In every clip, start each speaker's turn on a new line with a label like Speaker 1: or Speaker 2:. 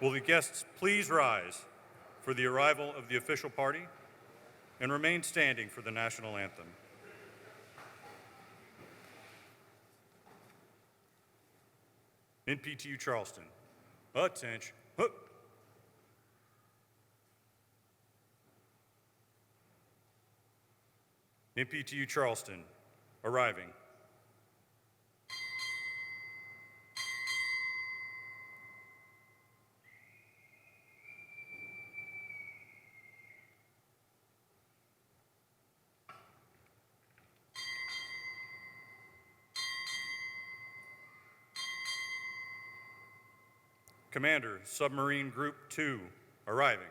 Speaker 1: Will the guests please rise for the arrival of the official party and remain standing for the national anthem. NPTU Charleston, attention. Hup. NPTU Charleston, arriving. Commander, Submarine Group 2, arriving.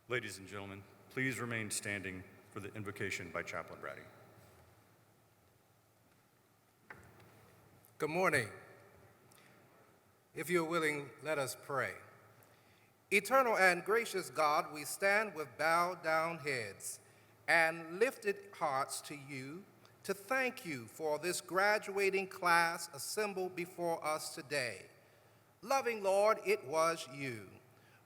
Speaker 1: Ladies and gentlemen, please remain standing for the invocation by Chaplain Brady.
Speaker 2: Good morning. If you're willing, let us pray. Eternal and gracious God, we stand with bowed down heads and lifted hearts to you to thank you for this graduating class assembled before us today. Loving Lord, it was you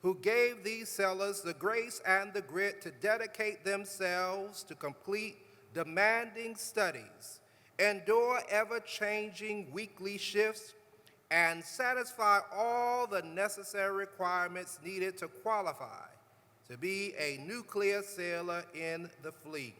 Speaker 2: who gave these sellers the grace and the grit to dedicate themselves to complete demanding studies, endure ever-changing weekly shifts, and satisfy all the necessary requirements needed to qualify to be a nuclear sailor in the fleet.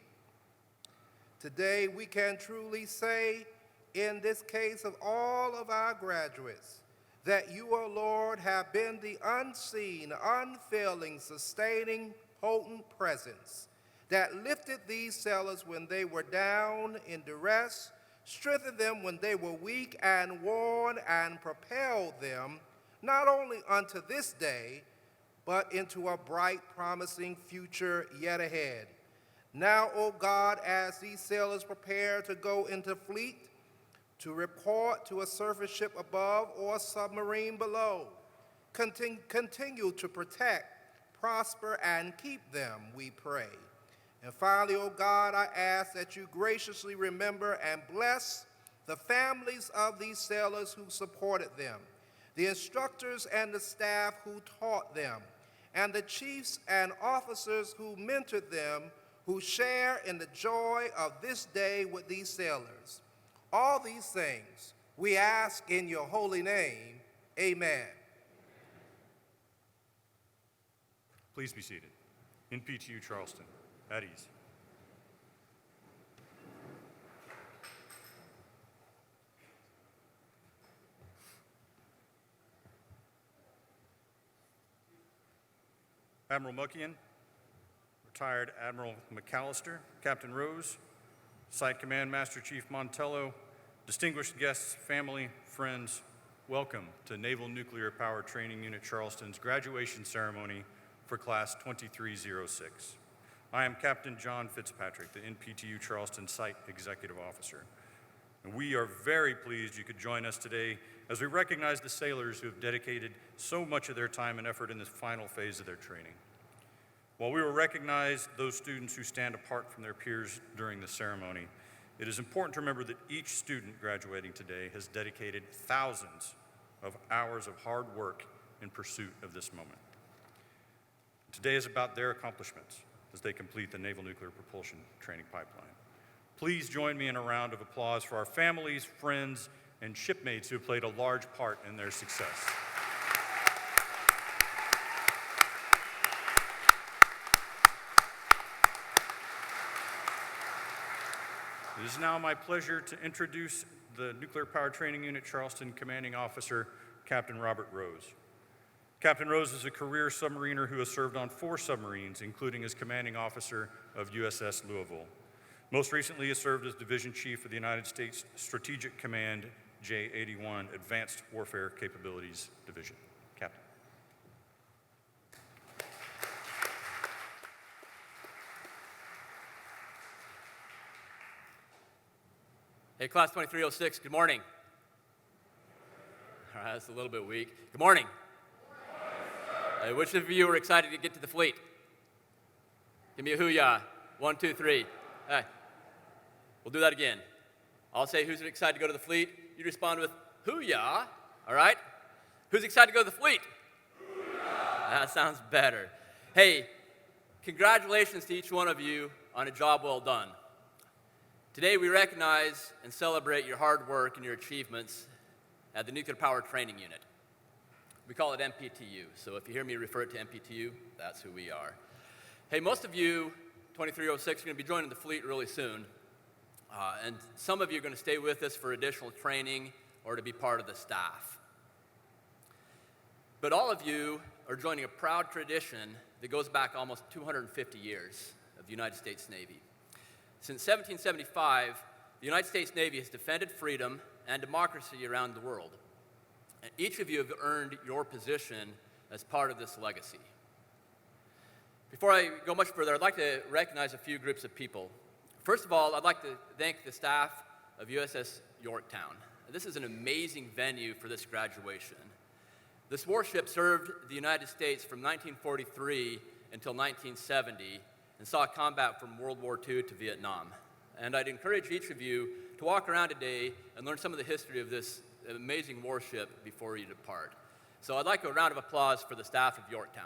Speaker 2: Today, we can truly say, in this case of all of our graduates, that you, O Lord, have been the unseen, unfailing, sustaining, potent presence that lifted these sailors when they were down in duress, strengthened them when they were weak and worn, and propelled them not only unto this day, but into a bright, promising future yet ahead. Now, O God, as these sailors prepare to go into fleet, to report to a surface ship above or a submarine below, continue to protect, prosper, and keep them, we pray. And finally, O God, I ask that you graciously remember and bless the families of these sailors who supported them, the instructors and the staff who taught them, and the chiefs and officers who mentored them, who share in the joy of this day with these sailors. All these things we ask in your holy name, amen.
Speaker 1: Please be seated. NPTU Charleston, at ease. Admiral Muckian, Retired Admiral McAllister, Captain Rose, Site Command Master Chief Montello, distinguished guests, family, friends, welcome to Naval Nuclear Power Training Unit Charleston's graduation ceremony for Class 2306. I am Captain John Fitzpatrick, the NPTU Charleston Site Executive Officer. And we are very pleased you could join us today as we recognize the sailors who have dedicated so much of their time and effort in this final phase of their training. While we will recognize those students who stand apart from their peers during the ceremony, it is important to remember that each student graduating today has dedicated thousands of hours of hard work in pursuit of this moment. Today is about their accomplishments as they complete the Naval Nuclear Propulsion Training Pipeline. Please join me in a round of applause for our families, friends, and shipmates who have played a large part in their success. It is now my pleasure to introduce the Nuclear Power Training Unit Charleston Commanding Officer, Captain Robert Rose. Captain Rose is a career submariner who has served on 4 submarines, including as commanding officer of USS Louisville. Most recently, he has served as Division Chief of the United States Strategic Command J-81 Advanced Warfare Capabilities Division. Captain.
Speaker 3: Hey, Class 2306, good morning. All right, that's a little bit weak. Good morning. Which of you are excited to get to the fleet? Give me a hoo-yah. 1, 2, 3. Hey, we'll do that again. I'll say who's excited to go to the fleet. You respond with hoo-yah, all right? Who's excited to go to the fleet? Hoo-yah. That sounds better. Hey, congratulations to each one of you on a job well done. Today we recognize and celebrate your hard work and your achievements at the Nuclear Power Training Unit. We call it MPTU, so if you hear me refer to MPTU, that's who we are. Hey, most of you, 2306, are going to be joining the fleet really soon, and some of you are going to stay with us for additional training or to be part of the staff. But all of you are joining a proud tradition that goes back almost 250 years of the United States Navy. Since 1775, the United States Navy has defended freedom and democracy around the world. And each of you have earned your position as part of this legacy. Before I go much further, I'd like to recognize a few groups of people. First of all, I'd like to thank the staff of USS Yorktown. This is an amazing venue for this graduation. This warship served the United States from 1943 until 1970 and saw combat from World War II to Vietnam. And I'd encourage each of you to walk around today and learn some of the history of this amazing warship before you depart. So I'd like a round of applause for the staff of Yorktown.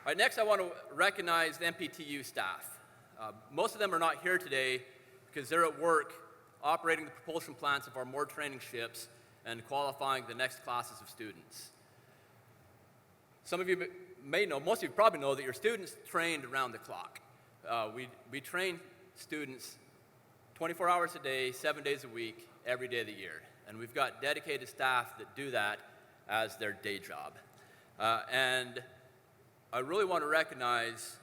Speaker 3: All right, next I want to recognize the MPTU staff. Most of them are not here today because they're at work operating the propulsion plants of our moored training ships and qualifying the next classes of students. Some of you may know, most of you probably know that your students trained around the clock. We train students 24 hours a day, 7 days a week, every day of the year. And we've got dedicated staff that do that as their day job. And I really want to recognize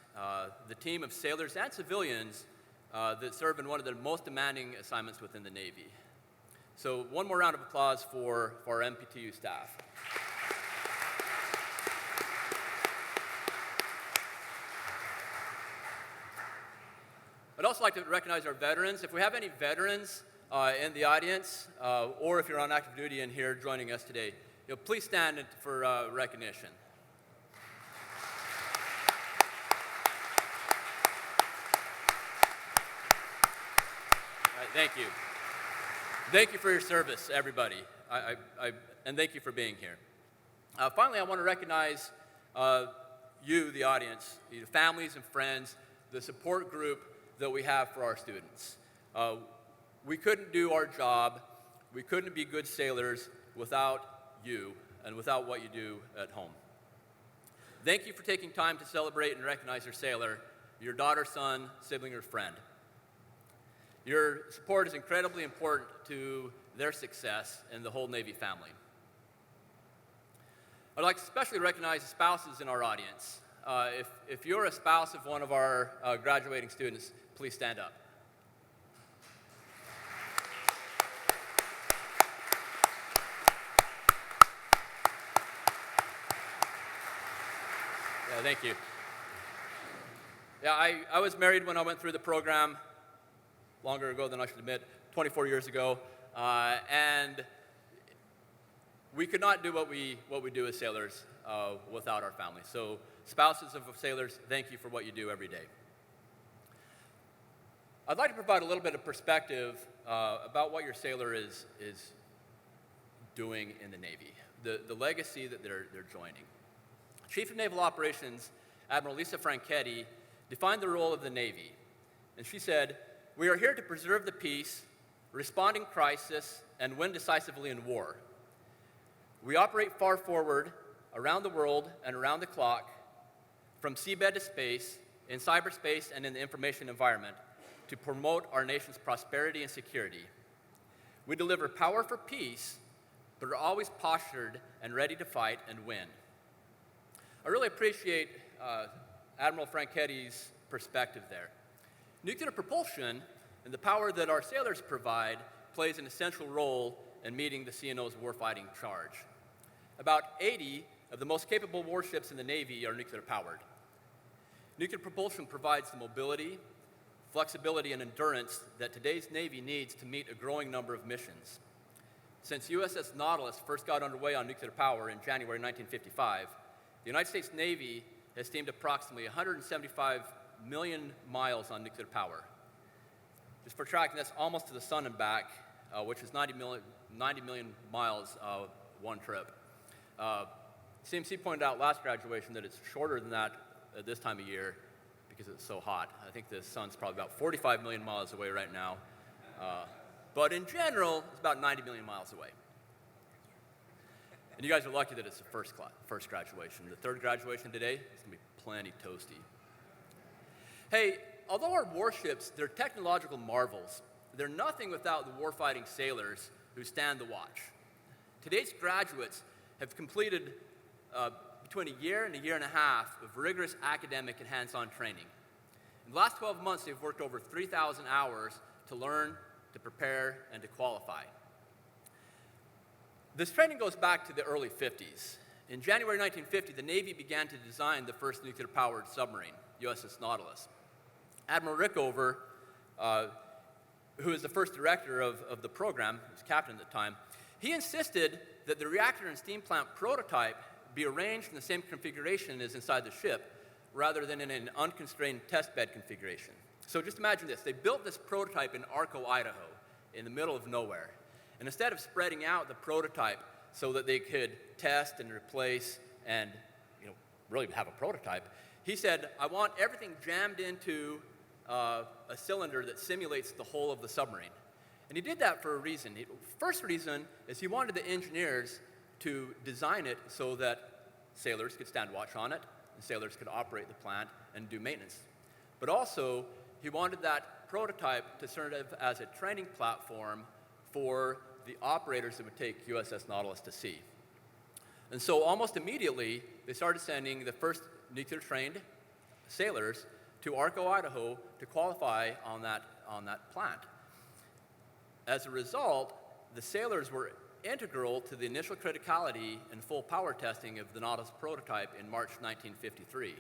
Speaker 3: the team of sailors and civilians that serve in one of the most demanding assignments within the Navy. So one more round of applause for our MPTU staff. I'd also like to recognize our veterans. If we have any veterans in the audience, or if you're on active duty in here joining us today, please stand for recognition. All right, thank you. Thank you for your service, everybody, and thank you for being here. Finally, I want to recognize you, the audience, your families and friends, the support group that we have for our students. We couldn't do our job, we couldn't be good sailors without you and without what you do at home. Thank you for taking time to celebrate and recognize your sailor, your daughter, son, sibling, or friend. Your support is incredibly important to their success and the whole Navy family. I'd like to especially recognize the spouses in our audience. If you're a spouse of one of our graduating students, please stand up. Yeah, thank you. Yeah, I was married when I went through the program, longer ago than I should admit, 24 years ago, and we could not do what we do as sailors without our family. So spouses of sailors, thank you for what you do every day. I'd like to provide a little bit of perspective about what your sailor is doing in the Navy, the legacy that they're joining. Chief of Naval Operations, Admiral Lisa Franchetti, defined the role of the Navy, and she said, "We are here to preserve the peace, respond in crisis, and win decisively in war. We operate far forward, around the world and around the clock, from seabed to space, in cyberspace and in the information environment, to promote our nation's prosperity and security. We deliver power for peace, but are always postured and ready to fight and win." I really appreciate Admiral Franchetti's perspective there. Nuclear propulsion and the power that our sailors provide plays an essential role in meeting the CNO's warfighting charge. About 80 of the most capable warships in the Navy are nuclear powered. Nuclear propulsion provides the mobility, flexibility, and endurance that today's Navy needs to meet a growing number of missions. Since USS Nautilus first got underway on nuclear power in January 1955, the United States Navy has steamed approximately 175 million miles on nuclear power. Just for tracking, that's almost to the sun and back, which is 90 million miles one trip. CMC pointed out last graduation that it's shorter than that at this time of year because it's so hot. I think the sun's probably about 45 million miles away right now. But in general, it's about 90 million miles away. And you guys are lucky that it's the first graduation. The third graduation today, it's going to be plenty toasty. Hey, although our warships, they're technological marvels, they're nothing without the warfighting sailors who stand the watch. Today's graduates have completed between a year and a half of rigorous academic and hands-on training. In the last 12 months, they've worked over 3,000 hours to learn, to prepare, and to qualify. This training goes back to the early 50s. In January 1950, the Navy began to design the first nuclear-powered submarine, USS Nautilus. Admiral Rickover, who is the first director of the program, he was captain at the time, he insisted that the reactor and steam plant prototype be arranged in the same configuration as inside the ship, rather than in an unconstrained testbed configuration. So just imagine this. They built this prototype in Arco, Idaho, in the middle of nowhere. And instead of spreading out the prototype so that they could test and replace and really have a prototype, he said, "I want everything jammed into a cylinder that simulates the whole of the submarine." And he did that for a reason. First reason is he wanted the engineers to design it so that sailors could stand watch on it, and sailors could operate the plant and do maintenance. But also, he wanted that prototype to serve as a training platform for the operators that would take USS Nautilus to sea. And so almost immediately, they started sending the first nuclear-trained sailors to Arco, Idaho to qualify on that plant. As a result, the sailors were integral to the initial criticality and full power testing of the Nautilus prototype in March 1953.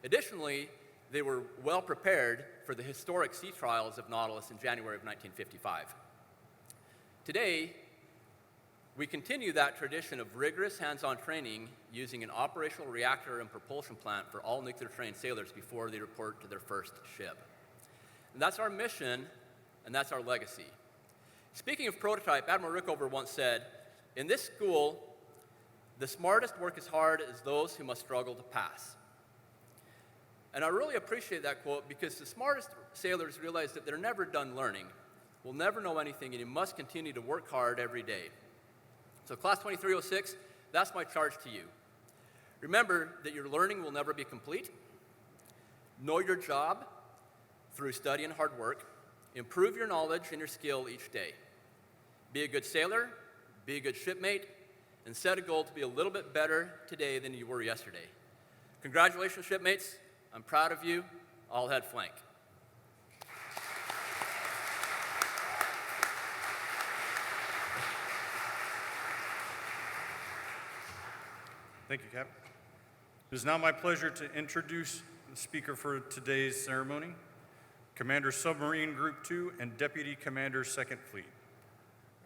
Speaker 3: Additionally, they were well prepared for the historic sea trials of Nautilus in January of 1955. Today, we continue that tradition of rigorous hands-on training using an operational reactor and propulsion plant for all nuclear-trained sailors before they report to their first ship. And that's our mission, and that's our legacy. Speaking of prototype, Admiral Rickover once said, "In this school, the smartest work as hard as those who must struggle to pass." And I really appreciate that quote because the smartest sailors realize that they're never done learning. We'll never know anything, and you must continue to work hard every day. So Class 2306, that's my charge to you. Remember that your learning will never be complete. Know your job through study and hard work. Improve your knowledge and your skill each day. Be a good sailor, be a good shipmate, and set a goal to be a little bit better today than you were yesterday. Congratulations, shipmates. I'm proud of you. All head flank.
Speaker 1: Thank you, Captain. It is now my pleasure to introduce the speaker for today's ceremony, Commander Submarine Group 2 and Deputy Commander 2nd Fleet.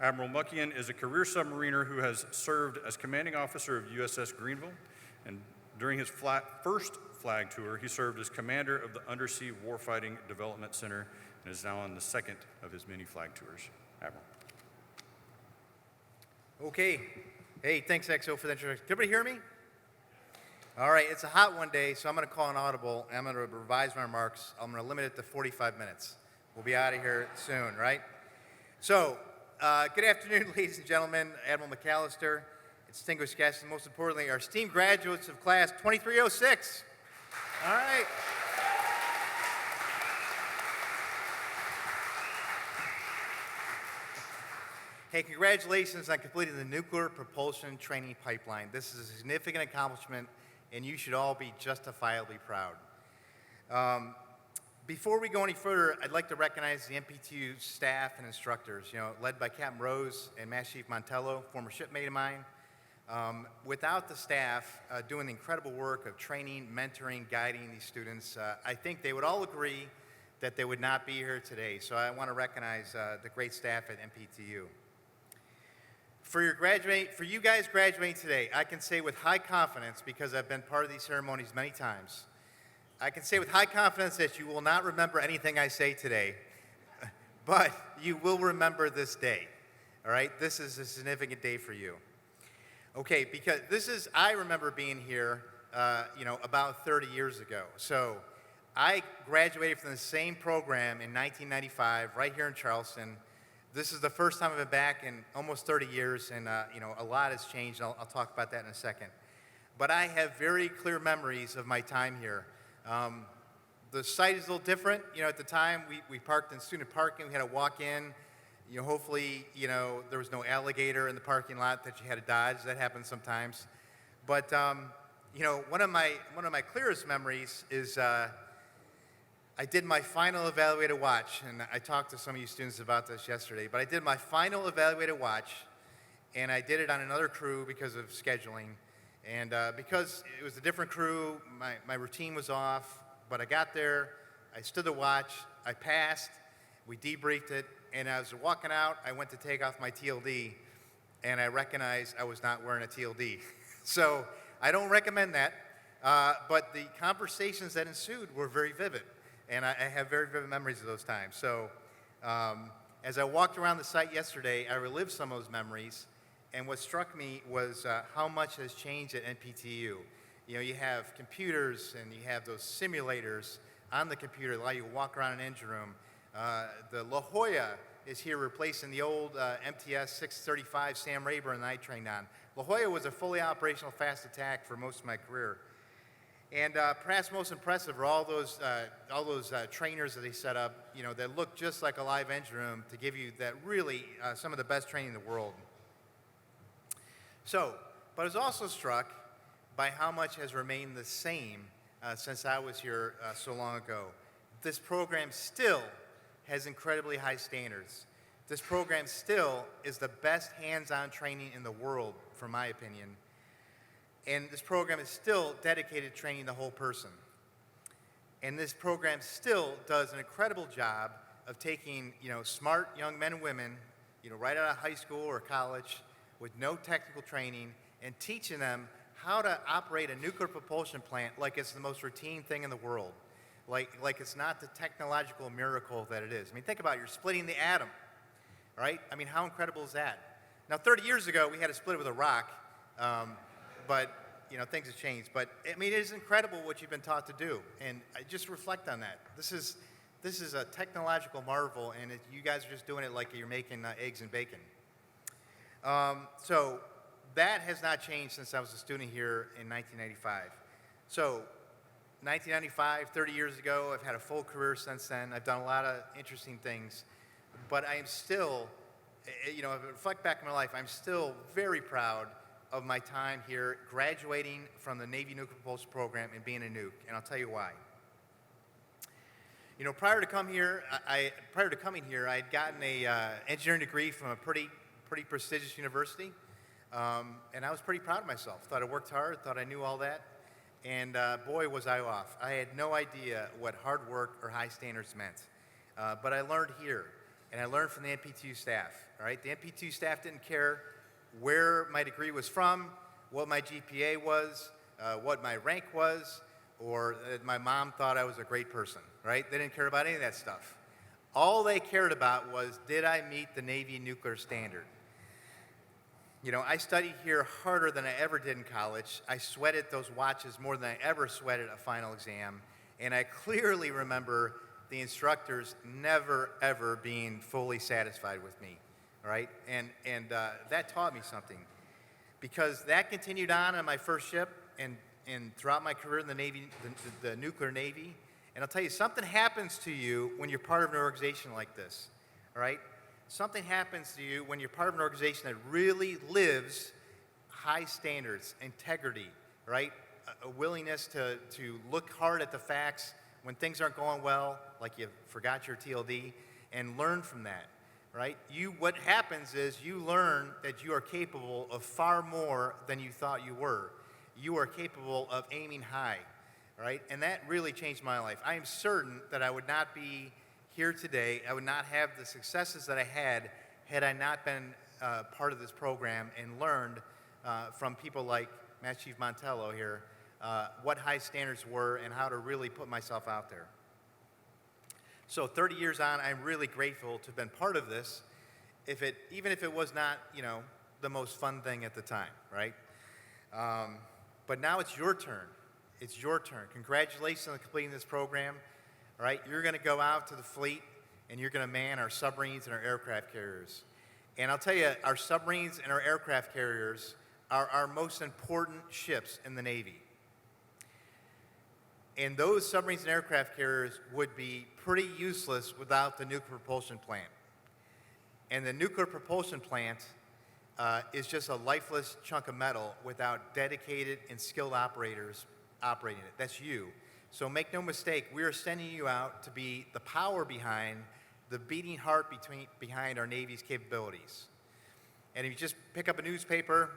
Speaker 1: Admiral Muckian is a career submariner who has served as commanding officer of USS Greenville, and during his first flag tour, he served as commander of the Undersea Warfighting Development Center and is now on the second of his many flag tours. Admiral.
Speaker 4: Okay. Hey, thanks, XO, for the introduction. Can everybody hear me? All right, it's a hot one day, so I'm going to call an audible, and I'm going to revise my remarks. I'm going to limit it to 45 minutes. We'll be out of here soon, right? So, good afternoon, ladies and gentlemen, Admiral McAllister, distinguished guests, and most importantly, our esteemed graduates of Class 2306. All right. Hey, congratulations on completing the nuclear propulsion training pipeline. This is a significant accomplishment, and you should all be justifiably proud. Before we go any further, I'd like to recognize the NPTU staff and instructors, led by Captain Rose and Master Chief Montello, former shipmate of mine. Without the staff doing the incredible work of training, mentoring, guiding these students, I think they would all agree that they would not be here today. So I want to recognize the great staff at NPTU. For you guys graduating today, I can say with high confidence, because I've been part of these ceremonies many times, I can say with high confidence that you will not remember anything I say today, but you will remember this day, all right? This is a significant day for you. Okay, because I remember being here, about 30 years ago. So I graduated from the same program in 1995, right here in Charleston. This is the first time I've been back in almost 30 years, and a lot has changed. I'll talk about that in a second. But I have very clear memories of my time here. The site is a little different. At the time, we parked in student parking. We had to walk in. Hopefully, there was no alligator in the parking lot that you had to dodge. That happens sometimes. But one of my clearest memories is I did my final evaluated watch, and I talked to some of you students about this yesterday, but I did my final evaluated watch, and I did it on another crew because of scheduling. And because it was a different crew, my routine was off, but I got there, I stood the watch, I passed, we debriefed it, and as I was walking out, I went to take off my TLD, and I recognized I was not wearing a TLD. So I don't recommend that, but the conversations that ensued were very vivid. And I have very vivid memories of those times. So as I walked around the site yesterday, I relived some of those memories. And what struck me was how much has changed at NPTU. You have computers and you have those simulators on the computer that allow you to walk around an engine room. The La Jolla is here replacing the old MTS 635 Sam Rayburn that I trained on. La Jolla was a fully operational fast attack for most of my career. And perhaps most impressive are all those trainers that they set up, that look just like a live engine room to give you that really some of the best training in the world. So, but I was also struck by how much has remained the same since I was here so long ago. This program still has incredibly high standards. This program still is the best hands-on training in the world, from my opinion. And this program is still dedicated to training the whole person. And this program still does an incredible job of taking, smart young men and women, right out of high school or college with no technical training and teaching them how to operate a nuclear propulsion plant like it's the most routine thing in the world. Like it's not the technological miracle that it is. Think about it. You're splitting the atom, right? How incredible is that? Now, 30 years ago, we had to split it with a rock. But things have changed. But it is incredible what you've been taught to do, and I just reflect on that. This is a technological marvel, and you guys are just doing it like you're making eggs and bacon. So that has not changed since I was a student here in 1995. So 1995, 30 years ago, I've had a full career since then. I've done a lot of interesting things, but I am still if I reflect back on my life, I'm still very proud of my time here, graduating from the Navy Nuclear Propulsion Program and being a nuke, and I'll tell you why. Prior to coming here, I had gotten a engineering degree from a pretty prestigious university, and I was pretty proud of myself. Thought I worked hard, thought I knew all that, and boy, was I off. I had no idea what hard work or high standards meant, but I learned here, and I learned from the NPTU staff. All right, the NPTU staff didn't care where my degree was from, what my GPA was, what my rank was, or that my mom thought I was a great person, right? They didn't care about any of that stuff. All they cared about was, did I meet the Navy nuclear standard? I studied here harder than I ever did in college. I sweated those watches more than I ever sweated a final exam, and I clearly remember the instructors never, ever being fully satisfied with me, all right? And that taught me something, because that continued on my first ship and throughout my career in the Navy, the nuclear Navy. And I'll tell you, something happens to you when you're part of an organization like this, all right? Something happens to you when you're part of an organization that really lives high standards, integrity, right? A willingness to look hard at the facts when things aren't going well, like you forgot your TLD, and learn from that, right? What happens is you learn that you are capable of far more than you thought you were. You are capable of aiming high, right? And that really changed my life. I am certain that I would not be here today. I would not have the successes that I had I not been part of this program and learned from people like Master Chief Montello here what high standards were and how to really put myself out there. So 30 years on, I'm really grateful to have been part of this, even if it was not, the most fun thing at the time, right? But now it's your turn. It's your turn. Congratulations on completing this program. All right, you're going to go out to the fleet, and you're going to man our submarines and our aircraft carriers. And I'll tell you, our submarines and our aircraft carriers are our most important ships in the Navy. And those submarines and aircraft carriers would be pretty useless without the nuclear propulsion plant. And the nuclear propulsion plant is just a lifeless chunk of metal without dedicated and skilled operators operating it. That's you. So make no mistake, we are sending you out to be the power behind, the beating heart behind our Navy's capabilities. And if you just pick up a newspaper,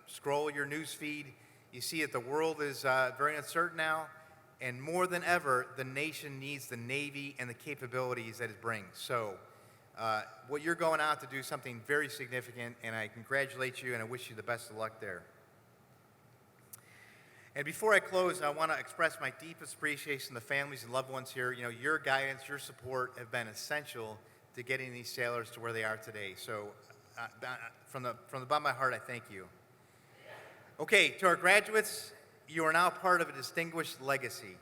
Speaker 4: scroll your news feed, you see that the world is very uncertain now, and more than ever, the nation needs the Navy and the capabilities that it brings. So what you're going out to do is something very significant, and I congratulate you and I wish you the best of luck there. And before I close, I want to express my deepest appreciation to the families and loved ones here. Your guidance, your support have been essential to getting these sailors to where they are today. So from the bottom of my heart, I thank you. Okay, to our graduates, you are now part of a distinguished legacy.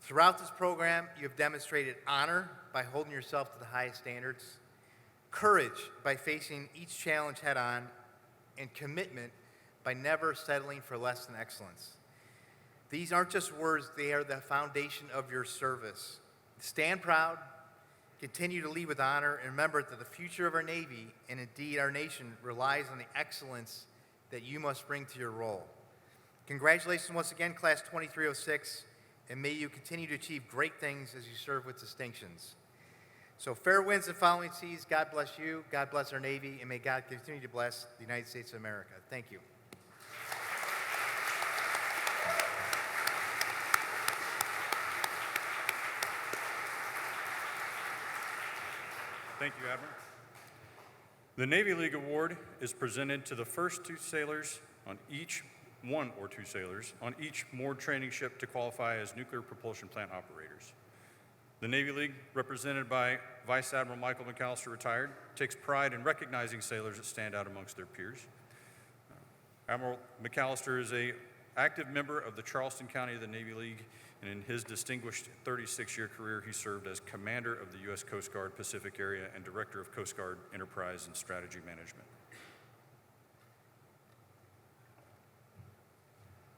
Speaker 4: Throughout this program, you have demonstrated honor by holding yourself to the highest standards, courage by facing each challenge head on, and commitment by never settling for less than excellence. These aren't just words, they are the foundation of your service. Stand proud, continue to lead with honor, and remember that the future of our Navy, and indeed our nation, relies on the excellence that you must bring to your role. Congratulations once again, Class 2306, and may you continue to achieve great things as you serve with distinctions. So fair winds and following seas, God bless you, God bless our Navy, and may God continue to bless the United States of America. Thank you.
Speaker 1: Thank you, Admiral. The Navy League Award is presented to the first one or two sailors on each moored training ship to qualify as nuclear propulsion plant operators. The Navy League, represented by Vice Admiral Michael McAllister, retired, takes pride in recognizing sailors that stand out amongst their peers. Admiral McAllister is an active member of the Charleston County of the Navy League, and in his distinguished 36-year career, he served as Commander of the U.S. Coast Guard Pacific Area and Director of Coast Guard Enterprise and Strategy Management.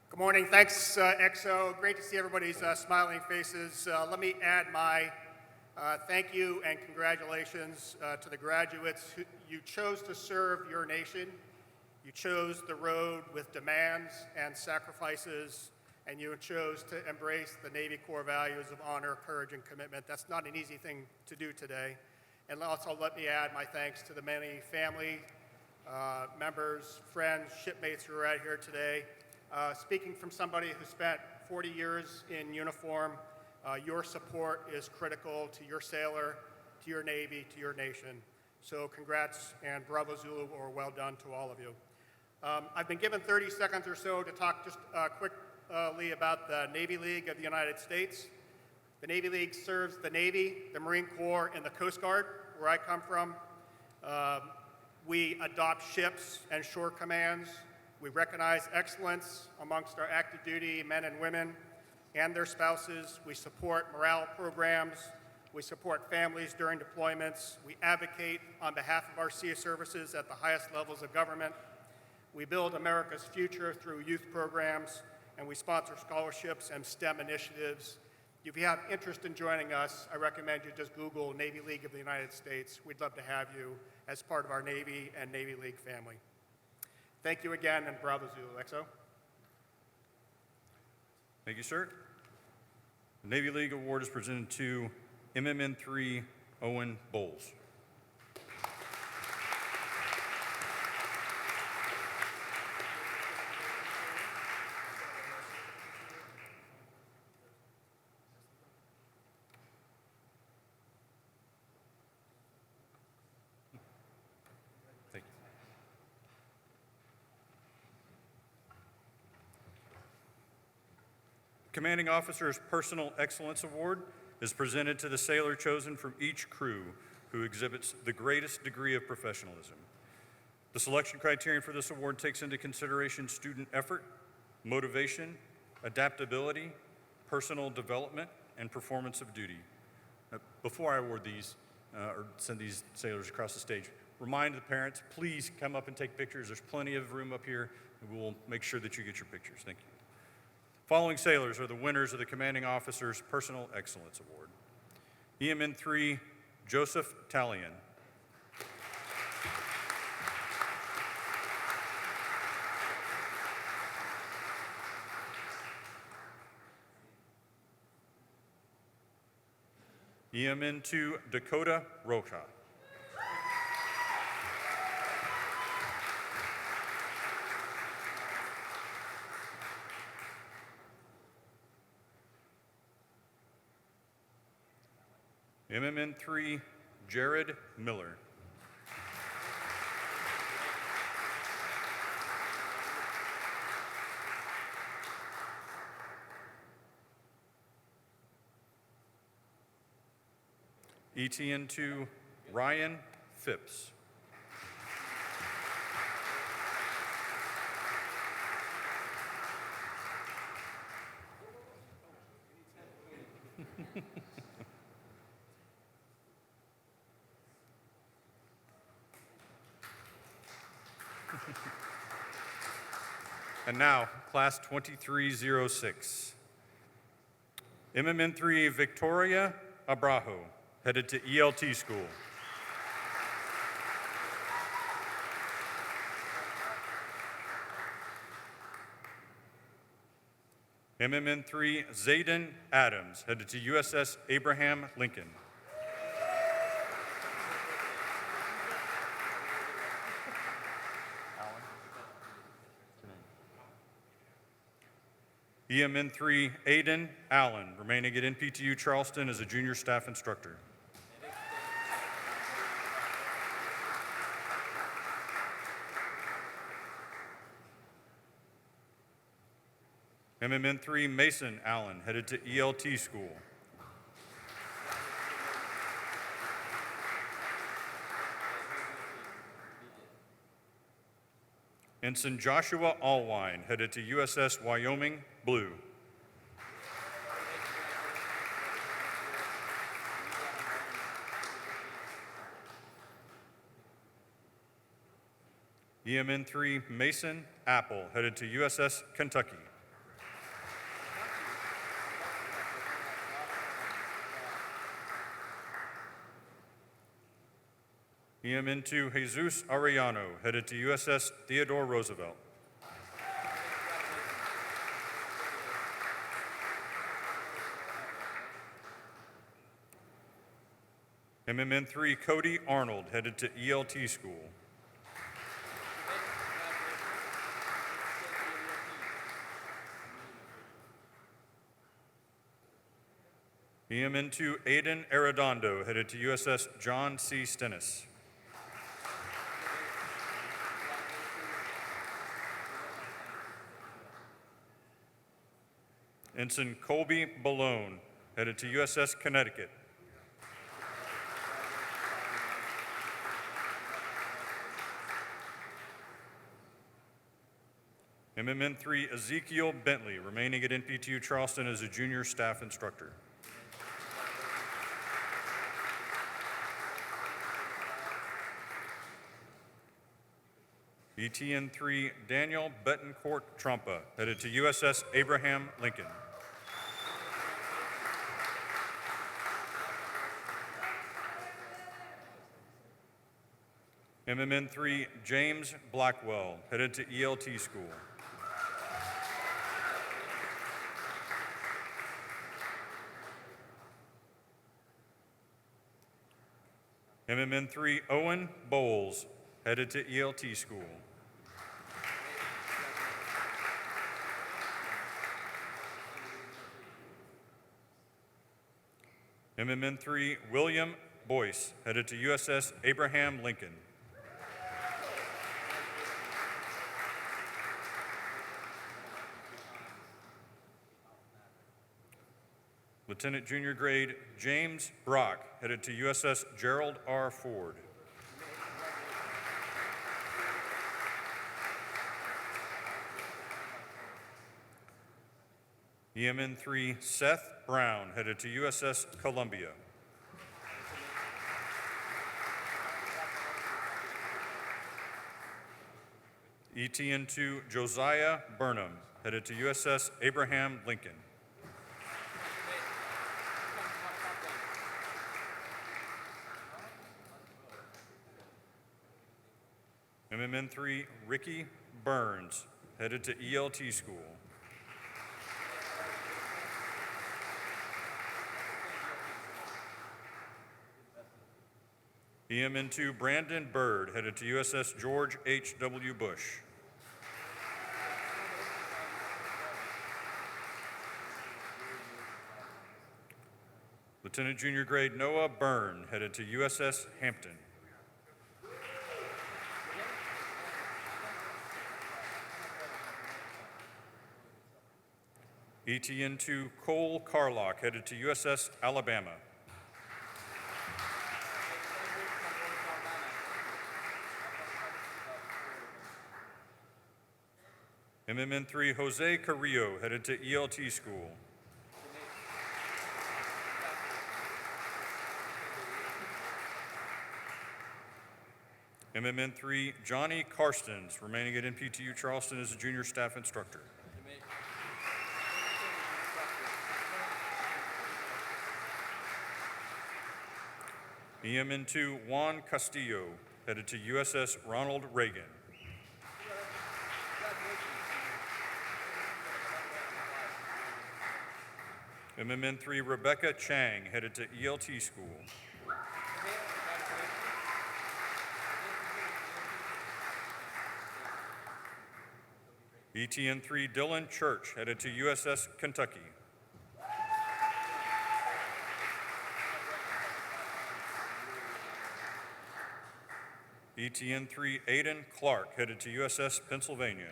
Speaker 5: Good morning. Thanks, EXO. Great to see everybody's smiling faces. Let me add my Thank you and congratulations to the graduates. You chose to serve your nation. You chose the road with demands and sacrifices, and you chose to embrace the Navy core values of honor, courage, and commitment. That's not an easy thing to do today. And also let me add my thanks to the many family members, friends, shipmates who are out here today. Speaking from somebody who spent 40 years in uniform, your support is critical to your sailor, to your Navy, to your nation. So congrats and bravo Zulu, or well done to all of you. I've been given 30 seconds or so to talk just quickly about the Navy League of the United States. The Navy League serves the Navy, the Marine Corps, and the Coast Guard, where I come from. We adopt ships and shore commands. We recognize excellence amongst our active duty men and women and their spouses. We support morale programs. We support families during deployments. We advocate on behalf of our sea services at the highest levels of government. We build America's future through youth programs, and we sponsor scholarships and STEM initiatives. If you have interest in joining us, I recommend you just Google Navy League of the United States. We'd love to have you as part of our Navy and Navy League family. Thank you again, and bravo Zulu. XO.
Speaker 1: Thank you, sir. The Navy League Award is presented to MMN3 Owen Bowles. Thank you. Commanding Officer's Personal Excellence Award is presented to the sailor chosen from each crew who exhibits the greatest degree of professionalism. The selection criterion for this award takes into consideration student effort, motivation, adaptability, personal development, and performance of duty. Before I award these or send these sailors across the stage, remind the parents, please come up and take pictures. There's plenty of room up here, and we'll make sure that you get your pictures. Thank you. Following sailors are the winners of the Commanding Officer's Personal Excellence Award. EMN3, Joseph Talian. EMN2, Dakota Rocha. MMN3, Jared Miller. ETN2, Ryan Phipps. And now, Class 2306. MMN3, Victoria Abrajo, headed to ELT school. MMN3, Zayden Adams, headed to USS Abraham Lincoln. EMN3, Aiden Allen, remaining at NPTU Charleston as a junior staff instructor. MMN3, Mason Allen, headed to ELT school. Ensign Joshua Allwine, headed to USS Wyoming Blue. EMN3, Mason Apple, headed to USS Kentucky. EMN2 Jesus Arellano, headed to USS Theodore Roosevelt. MMN3 Cody Arnold, headed to ELT school. EMN2 Aiden Arredondo, headed to USS John C. Stennis. Ensign Colby Balone, headed to USS Connecticut. MMN3 Ezekiel Bentley, remaining at NPTU Charleston as a junior staff instructor. ETN3 Daniel Betancourt Trumpa, headed to USS Abraham Lincoln. MMN3 James Blackwell, headed to ELT school. MMN3 Owen Bowles, headed to ELT school. MMN3 William Boyce, headed to USS Abraham Lincoln. Lieutenant Junior Grade James Brock, headed to USS Gerald R. Ford. EMN3 Seth Brown, headed to USS Columbia. ETN2 Josiah Burnham, headed to USS Abraham Lincoln. MMN3 Ricky Burns, headed to ELT school. EMN2 Brandon Bird, headed to USS George H.W. Bush. Lieutenant Junior Grade Noah Byrne, headed to USS Hampton. ETN2 Cole Carlock, headed to USS Alabama. MMN3 Jose Carrillo, headed to ELT school. MMN3 Johnny Karstens, remaining at NPTU Charleston as a junior staff instructor. EMN2 Juan Castillo, headed to USS Ronald Reagan. MMN3 Rebecca Chang, headed to ELT school. ETN3 Dylan Church, headed to USS Kentucky. ETN3 Aiden Clark, headed to USS Pennsylvania.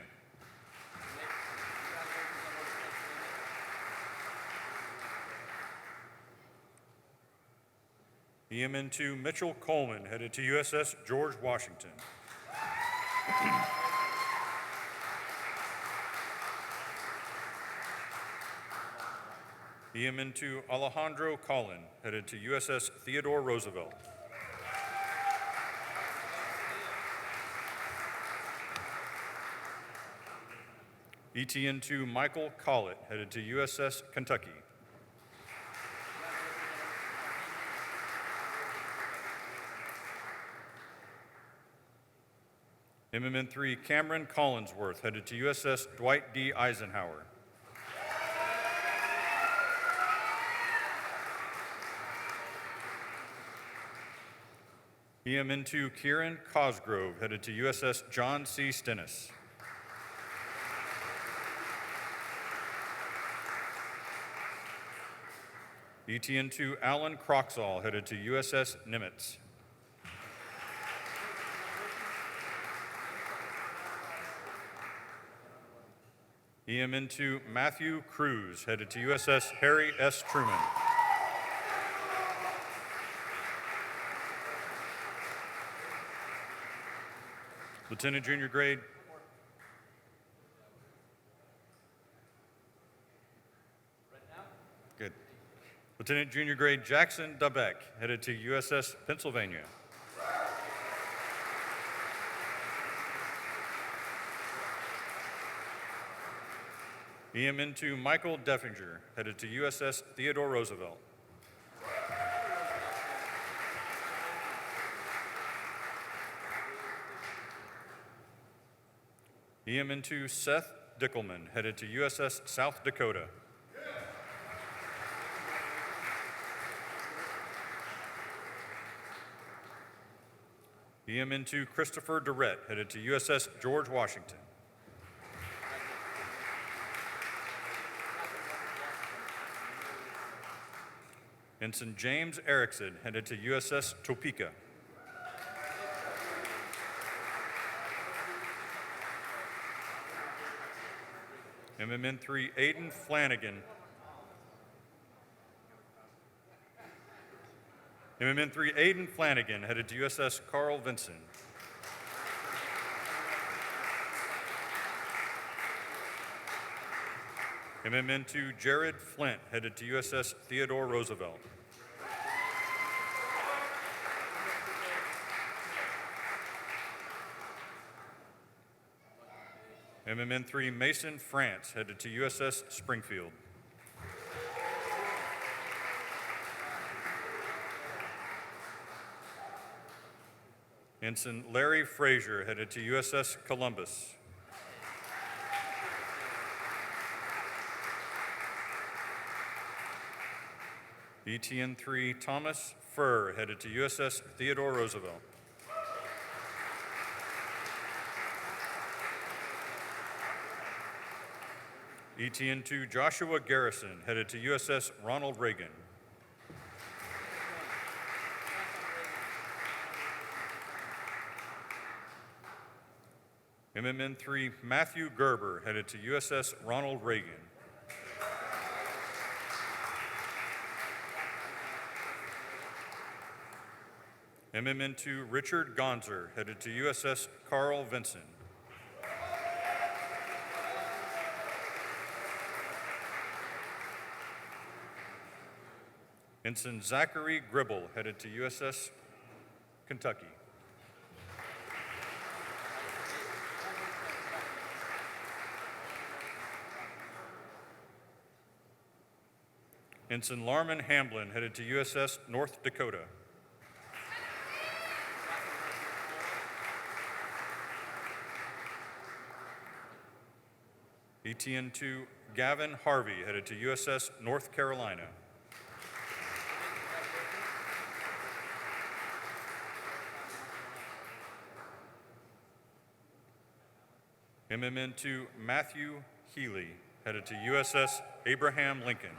Speaker 1: EMN2 Mitchell Coleman, headed to USS George Washington. EMN2 Alejandro Collin, headed to USS Theodore Roosevelt. ETN2 Michael Collett, headed to USS Kentucky. MMN3 Cameron Collinsworth, headed to USS Dwight D. Eisenhower. EMN2 Kieran Cosgrove, headed to USS John C. Stennis. ETN2 Alan Croxall, headed to USS Nimitz. EMN2 Matthew Cruz, headed to USS Harry S. Truman. Lieutenant Junior Grade Good. Lieutenant Junior Grade Jackson Dubeck, headed to USS Pennsylvania. EMN2 Michael Deffinger, headed to USS Theodore Roosevelt. EMN2 Seth Dickelman, headed to USS South Dakota. EMN2 Christopher Durrett, headed to USS George Washington. Ensign James Erickson, headed to USS Topeka. MMN3 Aiden Flanagan. MMN3 Aiden Flanagan, headed to USS Carl Vinson. MMN2 Jared Flint, headed to USS Theodore Roosevelt. MMN3 Mason France, headed to USS Springfield. Ensign Larry Frazier, headed to USS Columbus. ETN3 Thomas Furr, headed to USS Theodore Roosevelt. ETN2 Joshua Garrison, headed to USS Ronald Reagan. MMN3 Matthew Gerber, headed to USS Ronald Reagan. MMN2 Richard Gonzer, headed to USS Carl Vinson. Ensign Zachary Gribble, headed to USS Kentucky. Ensign Larman Hamblin, headed to USS North Dakota. ETN2 Gavin Harvey, headed to USS North Carolina. MMN2 Matthew Healy, headed to USS Abraham Lincoln.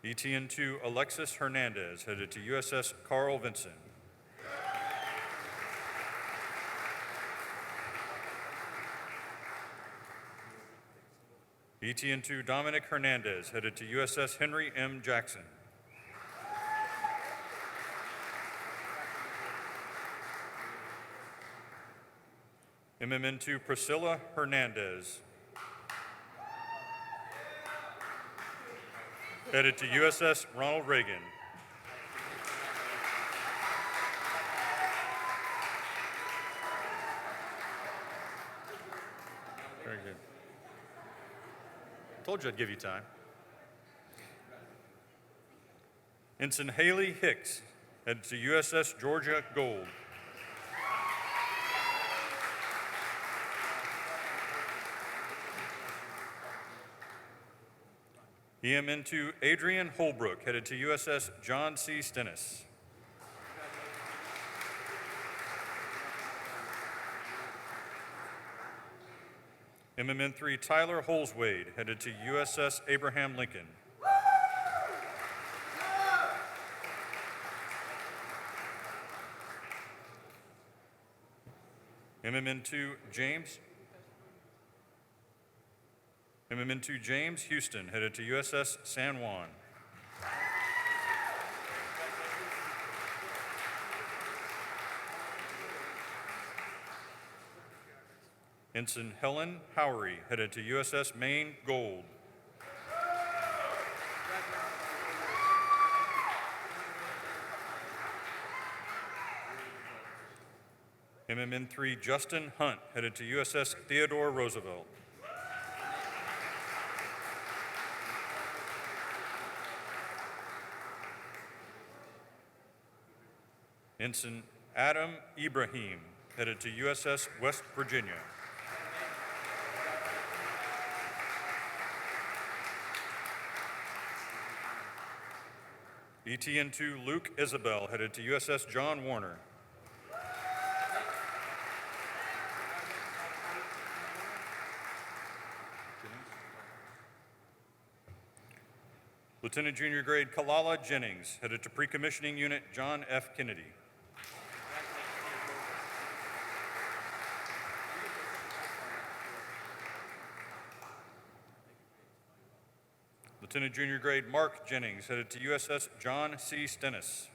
Speaker 1: ETN2 Alexis Hernandez, headed to USS Carl Vinson. ETN2 Dominic Hernandez, headed to USS Henry M. Jackson. MMN2 Priscilla Hernandez, headed to USS Ronald Reagan. Very good. Told you I'd give you time. Ensign Haley Hicks, headed to USS Georgia Gold. EMN2 Adrian Holbrook, headed to USS John C. Stennis. MMN3 Tyler Holswade, headed to USS Abraham Lincoln. MMN2 James Houston, headed to USS San Juan. Ensign Helen Howery, headed to USS Maine Gold. MMN3 Justin Hunt, headed to USS Theodore Roosevelt. Ensign Adam Ibrahim, headed to USS West Virginia. ETN2 Luke Isabel, headed to USS John Warner. Lieutenant Junior Grade Kalala Jennings, headed to Pre-Commissioning Unit John F. Kennedy. Lieutenant Junior Grade Mark Jennings, headed to USS John C. Stennis.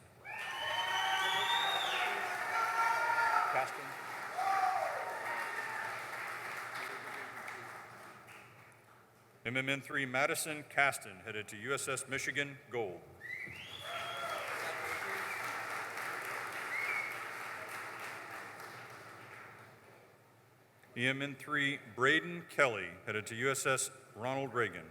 Speaker 1: MMN3 Madison Caston, headed to USS Michigan Gold. EMN3 Braden Kelly, headed to USS Ronald Reagan.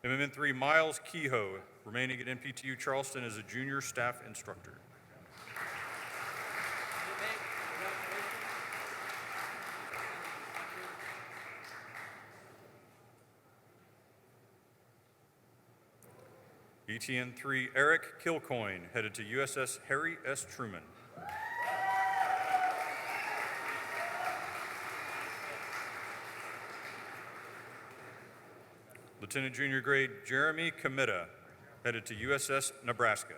Speaker 1: MMN3 Miles Kehoe, remaining at NPTU Charleston as a junior staff instructor. ETN3 Eric Kilcoyne, headed to USS Harry S. Truman. Lieutenant Junior Grade Jeremy Comita, headed to USS Nebraska.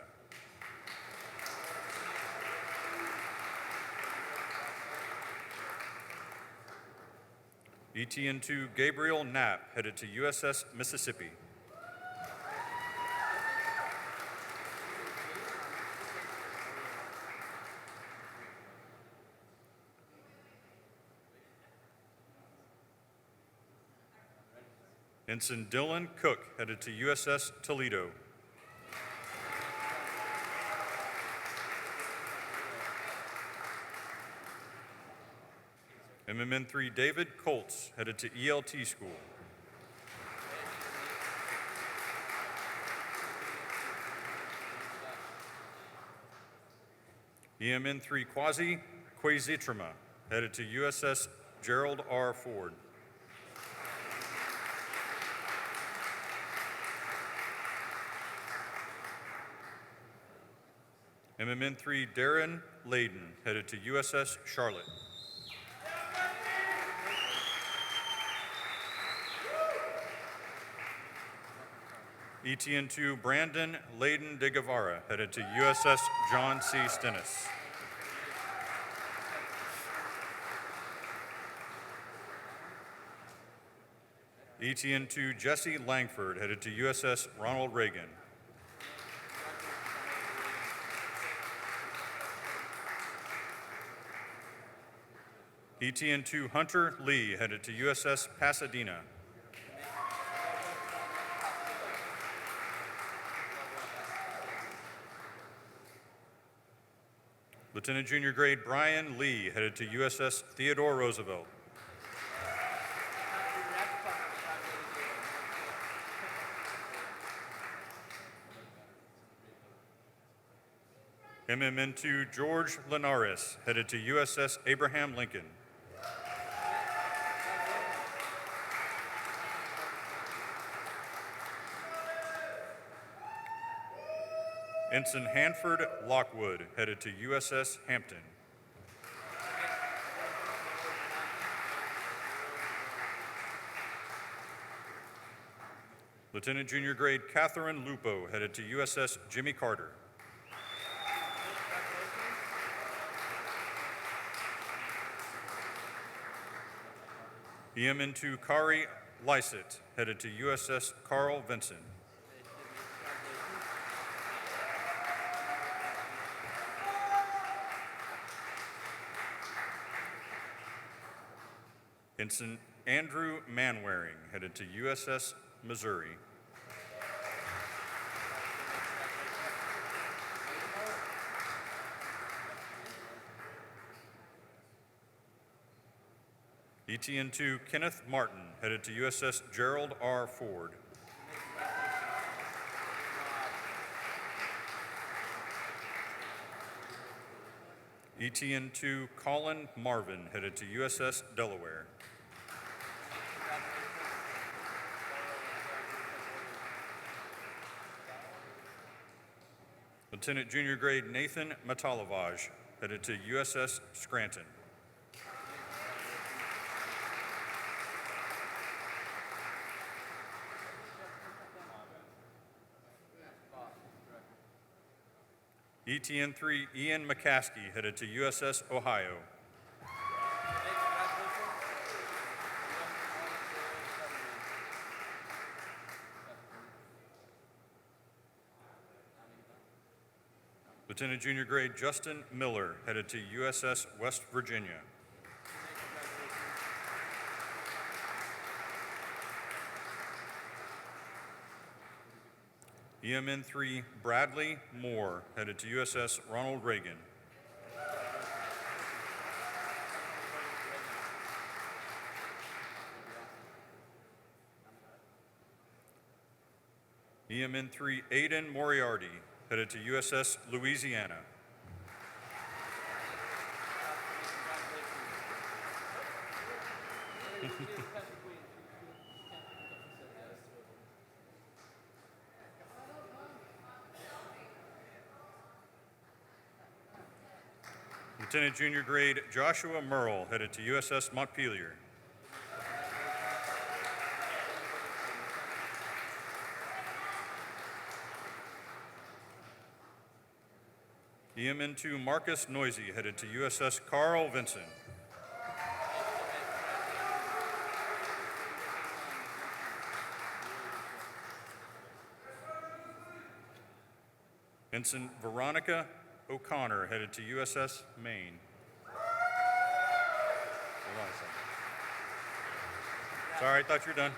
Speaker 1: ETN2 Gabriel Knapp, headed to USS Mississippi. Ensign Dylan Cook, headed to USS Toledo. MMN3 David Colts, headed to ELT school. EMN3 Quasi Quasitrama, headed to USS Gerald R. Ford. MMN3 Darren Layden, headed to USS Charlotte. ETN2 Brandon Layden de Guevara, headed to USS John C. Stennis. ETN2 Jesse Langford, headed to USS Ronald Reagan. ETN2 Hunter Lee, headed to USS Pasadena. Lieutenant Junior Grade Brian Lee, headed to USS Theodore Roosevelt. MMN2 George Linares, headed to USS Abraham Lincoln. Ensign Hanford Lockwood, headed to USS Hampton. Lieutenant Junior Grade Catherine Lupo, headed to USS Jimmy Carter. EMN2 Kari Lysett, headed to USS Carl Vinson. Ensign Andrew Manwaring, headed to USS Missouri. ETN2 Kenneth Martin, headed to USS Gerald R. Ford. ETN2 Colin Marvin, headed to USS Delaware. Lieutenant Junior Grade Nathan Matalavage, headed to USS Scranton. ETN3 Ian McCaskey, headed to USS Ohio. Lieutenant Junior Grade Justin Miller, headed to USS West Virginia. EMN3 Bradley Moore, headed to USS Ronald Reagan. EMN3 Aiden Moriarty, headed to USS Louisiana. Lieutenant Junior Grade Joshua Merle, headed to USS Montpelier. EMN2 Marcus Noisy, headed to USS Carl Vinson. Ensign Veronica O'Connor, headed to USS Maine. Hold on a second. Sorry, I thought you were done.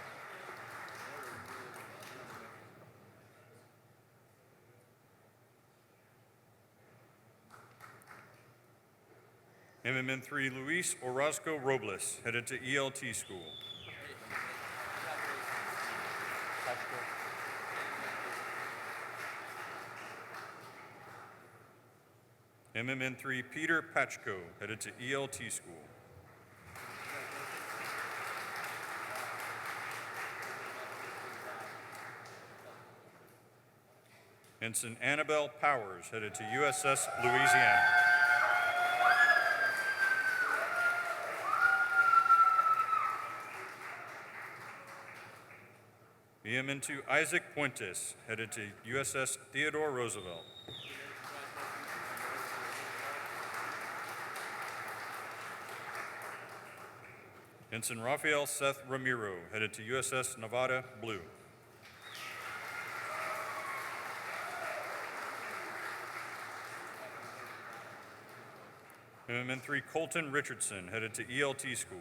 Speaker 1: MMN3 Luis Orozco Robles, headed to ELT school. MMN3 Peter Pachko, headed to ELT school. Ensign Annabelle Powers, headed to USS Louisiana. EMN2 Isaac Puentes, headed to USS Theodore Roosevelt. Ensign Rafael Seth Ramiro, headed to USS Nevada Blue. MMN3 Colton Richardson, headed to ELT school.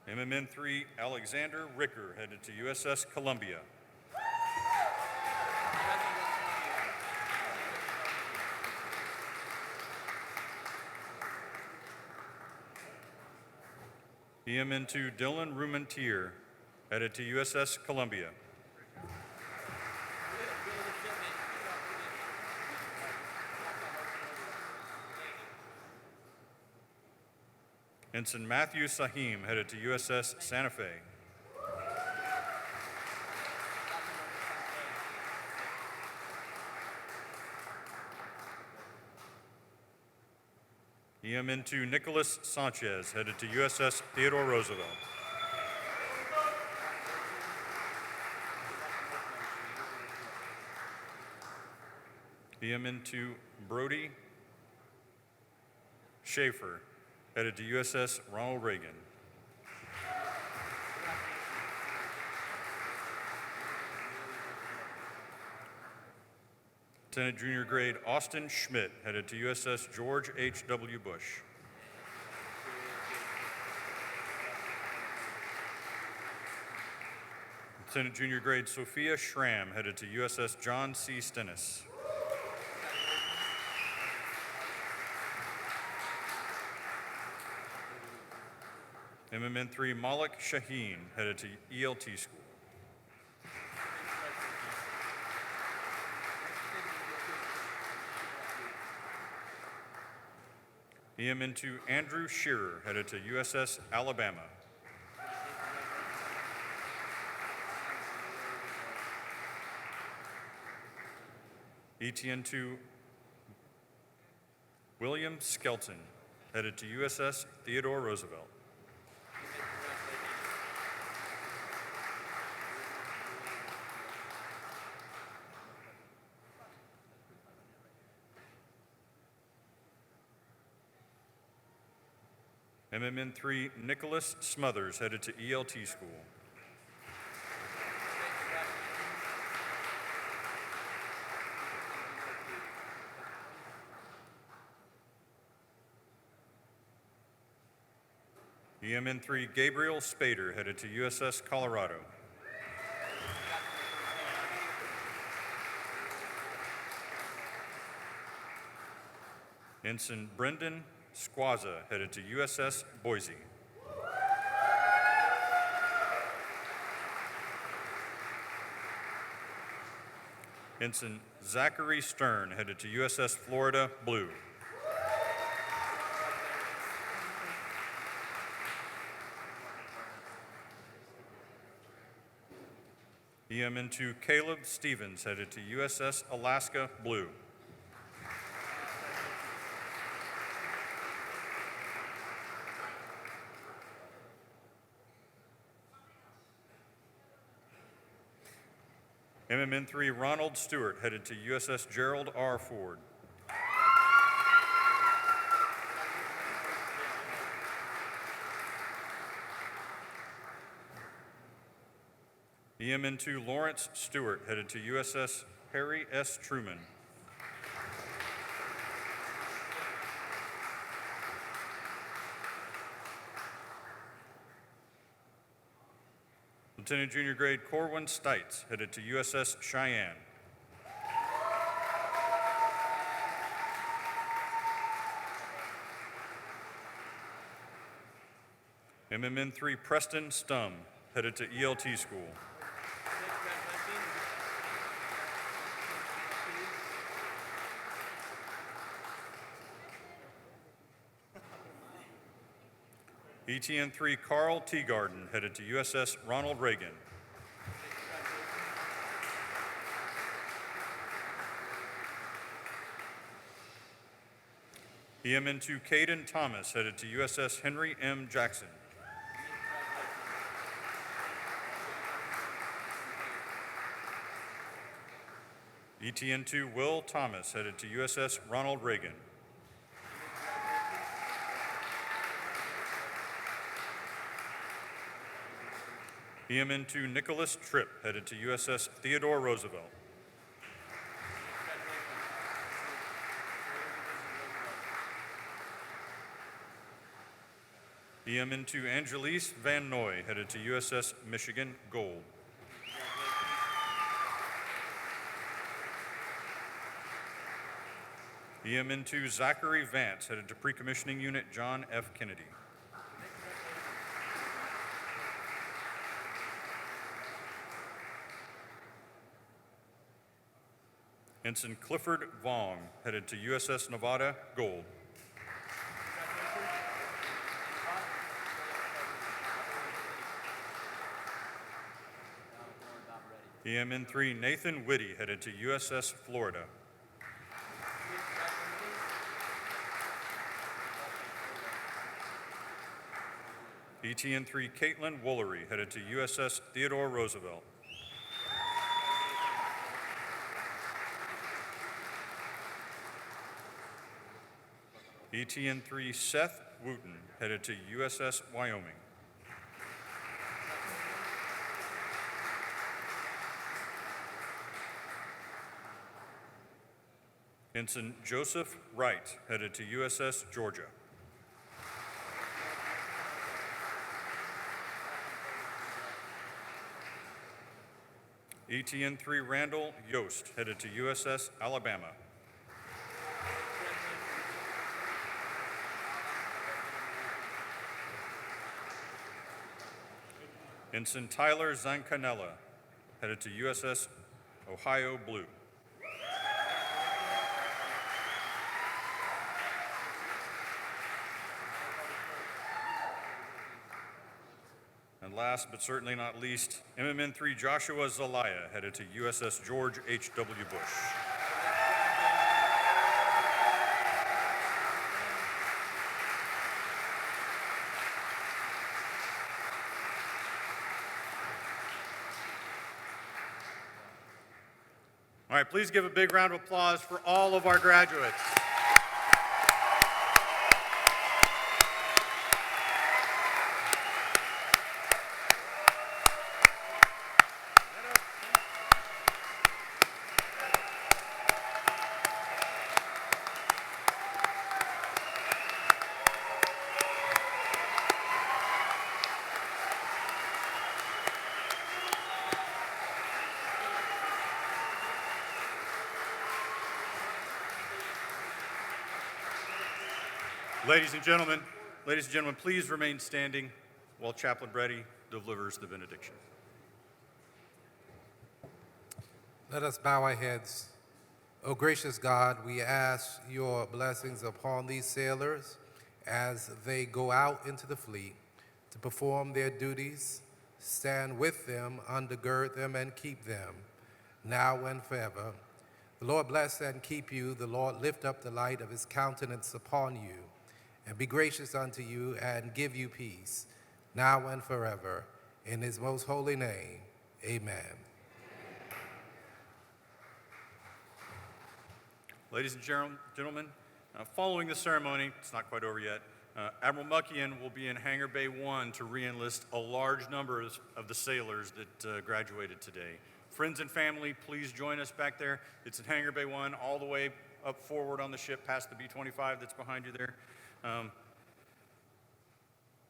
Speaker 1: MMN3 Alexander Ricker, headed to USS Columbia. EM into Dylan Rumantier, headed to USS Columbia. Ensign Matthew Sahim, headed to USS Santa Fe. EM into Nicholas Sanchez, headed to USS Theodore Roosevelt. EM into Brody Schaefer, headed to USS Ronald Reagan. Lieutenant Junior Grade Austin Schmidt, headed to USS George H.W. Bush. Lieutenant Junior Grade Sophia Schramm, headed to USS John C. Stennis. MMN3 Malik Shaheen, headed to ELT School. EM into Andrew Shearer, headed to USS Alabama. ETN to William Skelton, headed to USS Theodore Roosevelt. MMN3 Nicholas Smothers, headed to ELT School. EMN3 Gabriel Spader, headed to USS Colorado. Ensign Brendan Squaza, headed to USS Boise. Ensign Zachary Stern, headed to USS Florida Blue. EMN2 Caleb Stevens, headed to USS Alaska Blue. MMN3 Ronald Stewart, headed to USS Gerald R. Ford. EMN2 Lawrence Stewart, headed to USS Harry S. Truman. Lieutenant Junior Grade Corwin Stites, headed to USS Cheyenne. MMN3 Preston Stum, headed to ELT School. ETN3 Carl Teagarden, headed to USS Ronald Reagan. EMN2 Caden Thomas, headed to USS Henry M. Jackson. ETN2 Will Thomas, headed to USS Ronald Reagan. EMN2 Nicholas Tripp, headed to USS Theodore Roosevelt. EMN2 Angelise Van Noy, headed to USS Michigan Gold. EMN2 Zachary Vance, headed to Pre-Commissioning Unit John F. Kennedy. Ensign Clifford Vaughn, headed to USS Nevada, Gold. EMN-3 Nathan Whitty, headed to USS Florida. ETN-3 Caitlin Woolery, headed to USS Theodore Roosevelt. ETN-3 Seth Wooten, headed to USS Wyoming. Ensign Joseph Wright, headed to USS Georgia. ETN-3 Randall Yost, headed to USS Alabama. Ensign Tyler Zancanella, headed to USS Ohio Blue. And last but certainly not least, MMN-3 Joshua Zelaya, headed to USS George H.W. Bush. All right, please give a big round of applause for all of our graduates. Ladies and gentlemen, please remain standing while Chaplain Brady delivers the benediction.
Speaker 2: Let us bow our heads. O gracious God, we ask your blessings upon these sailors as they go out into the fleet to perform their duties. Stand with them, undergird them, and keep them, now and forever. The Lord bless and keep you. The Lord lift up the light of his countenance upon you, and be gracious unto you, and give you peace, now and forever. In his most holy name, amen.
Speaker 1: Ladies and gentlemen, following the ceremony, it's not quite over yet, Admiral Muckian will be in Hangar Bay 1 to re-enlist a large number of the sailors that graduated today. Friends and family, please join us back there. It's in Hangar Bay 1, all the way up forward on the ship past the B-25 that's behind you there.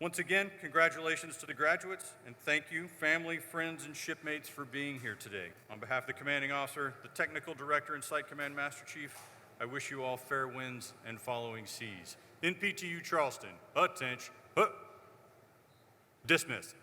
Speaker 1: Once again, congratulations to the graduates, and thank you, family, friends, and shipmates, for being here today. On behalf of the commanding officer, the technical director, and Site Command Master Chief, I wish you all fair winds and following seas. NPTU Charleston, attention, dismissed.